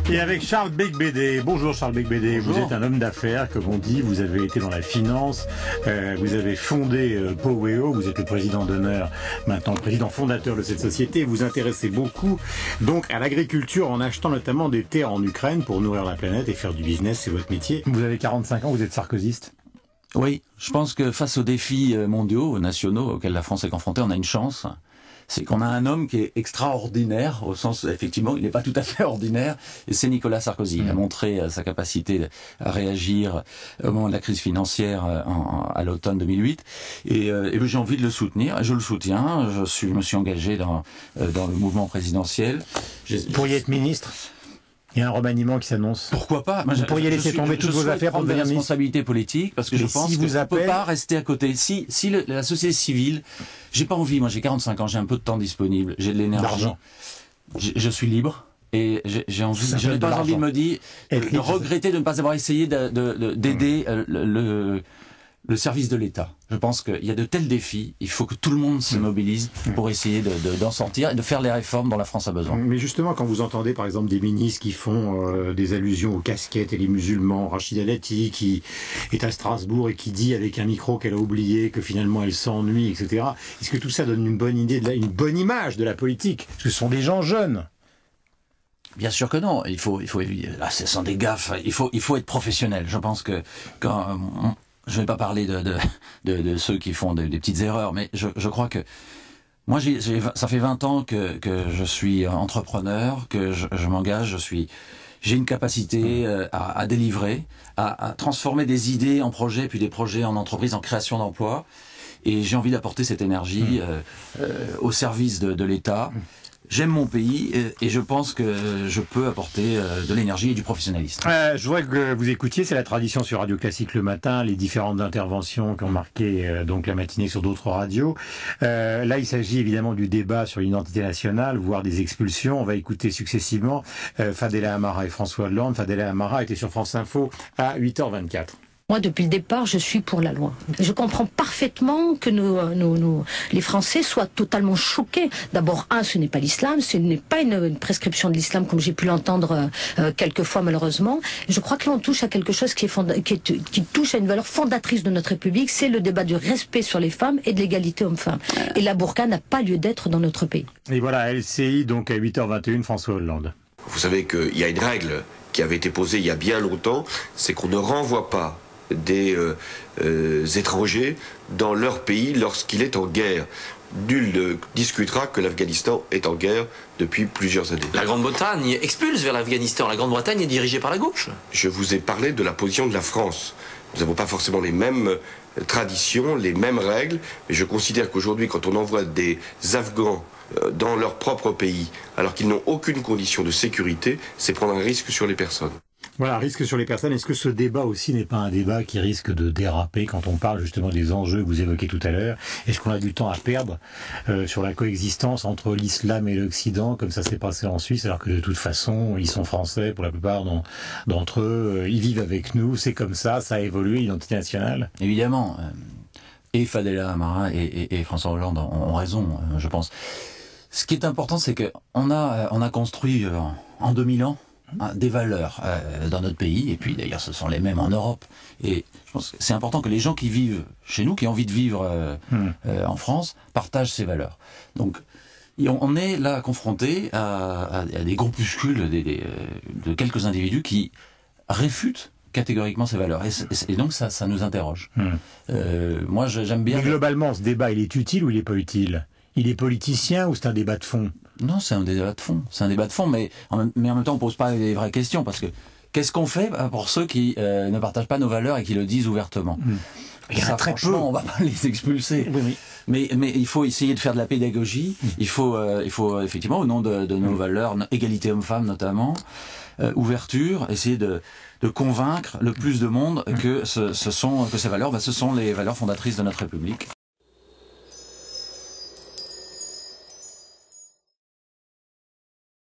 Et avec Charles Beigbeder. Bonjour Charles Beigbeder. Vous êtes un homme d'affaires, comme on dit. Vous avez été dans la finance. Vous avez fondé Poweo. Vous êtes le président d'honneur, maintenant le président fondateur de cette société. Vous intéressez beaucoup donc à l'agriculture en achetant notamment des terres en Ukraine pour nourrir la planète et faire du business. C'est votre métier. Vous avez 45 ans. Vous êtes sarkozyste. Oui, je pense que face aux défis mondiaux, nationaux auxquels la France est confrontée, on a une chance. C'est qu'on a un homme qui est extraordinaire, au sens, effectivement, il n'est pas tout à fait ordinaire, et c'est Nicolas Sarkozy. Il a montré sa capacité à réagir au moment de la crise financière à l'automne 2008, et j'ai envie de le soutenir, et je le soutiens. Je me suis engagé dans le mouvement présidentiel. Vous pourriez être ministre ? Il y a un remaniement qui s'annonce. Pourquoi pas? Vous pourriez laisser tomber toutes vos affaires pour devenir ministre. Responsabilité politique, parce que je pense qu'on ne peut pas rester à côté. Si la société civile, j'ai pas envie, moi j'ai 45 ans, j'ai un peu de temps disponible, j'ai de l'énergie, je suis libre. Et j'ai envie, je n'ai pas envie de me dire, de regretter de ne pas avoir essayé d'aider le service de l'État. Je pense qu'il y a de tels défis, il faut que tout le monde se mobilise pour essayer d'en sortir et de faire les réformes dont la France a besoin. Mais justement, quand vous entendez par exemple des ministres qui font des allusions aux casquettes et les musulmans, Rachida Dati qui est à Strasbourg et qui dit avec un micro qu'elle a oublié, que finalement elle s'ennuie, etc. Est-ce que tout ça donne une bonne idée, une bonne image de la politique? Parce que ce sont des gens jeunes. Bien sûr que non. Il faut là, ce sont des gaffes. Il faut être professionnel. Je pense que quand je ne vais pas parler de ceux qui font des petites erreurs, mais je crois que moi, ça fait 20 ans que je suis entrepreneur, que je m'engage, j'ai une capacité à délivrer, à transformer des idées en projets, puis des projets en entreprise, en création d'emplois. Et j'ai envie d'apporter cette énergie au service de l'État. J'aime mon pays et je pense que je peux apporter de l'énergie et du professionnalisme. Je voudrais que vous écoutiez, c'est la tradition sur Radio Classique le matin, les différentes interventions qui ont marqué donc la matinée sur d'autres radios. Là, il s'agit évidemment du débat sur l'identité nationale, voire des expulsions. On va écouter successivement Fadela Amara et François Hollande. Fadela Amara était sur France Info à 8h24. Moi, depuis le départ, je suis pour la loi. Je comprends parfaitement que les Français soient totalement choqués. D'abord, ce n'est pas l'islam, ce n'est pas une prescription de l'islam comme j'ai pu l'entendre quelquefois malheureusement. Je crois que l'on touche à quelque chose qui touche à une valeur fondatrice de notre République, c'est le débat du respect sur les femmes et de l'égalité homme-femme. Et la burqa n'a pas lieu d'être dans notre pays. Et voilà, LCI, donc à 8h21, François Hollande. Vous savez qu'il y a une règle qui avait été posée il y a bien longtemps, c'est qu'on ne renvoie pas des étrangers dans leur pays lorsqu'il est en guerre. Nul ne discutera que l'Afghanistan est en guerre depuis plusieurs années. La Grande-Bretagne expulse vers l'Afghanistan. La Grande-Bretagne est dirigée par la gauche. Je vous ai parlé de la position de la France. Nous n'avons pas forcément les mêmes traditions, les mêmes règles, mais je considère qu'aujourd'hui, quand on envoie des Afghans dans leur propre pays, alors qu'ils n'ont aucune condition de sécurité, c'est prendre un risque sur les personnes. Voilà, risque sur les personnes. Est-ce que ce débat aussi n'est pas un débat qui risque de déraper quand on parle justement des enjeux que vous évoquez tout à l'heure? Est-ce qu'on a du temps à perdre sur la coexistence entre l'islam et l'Occident, comme ça s'est passé en Suisse, alors que de toute façon, ils sont français pour la plupart d'entre eux, ils vivent avec nous, c'est comme ça, ça a évolué, l'identité nationale? Évidemment. Et Fadela Amara et François Hollande ont raison, je pense. Ce qui est important, c'est qu'on a construit en 2000 ans des valeurs dans notre pays, et puis d'ailleurs ce sont les mêmes en Europe, et je pense que c'est important que les gens qui vivent chez nous, qui ont envie de vivre en France, partagent ces valeurs. Donc on est là confronté à des groupuscules de quelques individus qui réfutent catégoriquement ces valeurs, et donc ça nous interroge. Moi j'aime bien... Mais globalement, ce débat, il est utile ou il n'est pas utile? Il est politicien ou c'est un débat de fond? Non, c'est un débat de fond. C'est un débat de fond, mais en même temps, on pose pas les vraies questions, parce que qu'est-ce qu'on fait pour ceux qui ne partagent pas nos valeurs et qui le disent ouvertement? Il y en a très peu. On va pas les expulser. Oui. Mais il faut essayer de faire de la pédagogie. Il faut effectivement, au nom de nos valeurs, égalité homme-femme notamment, ouverture, essayer de convaincre le plus de monde que ces valeurs, ce sont les valeurs fondatrices de notre République.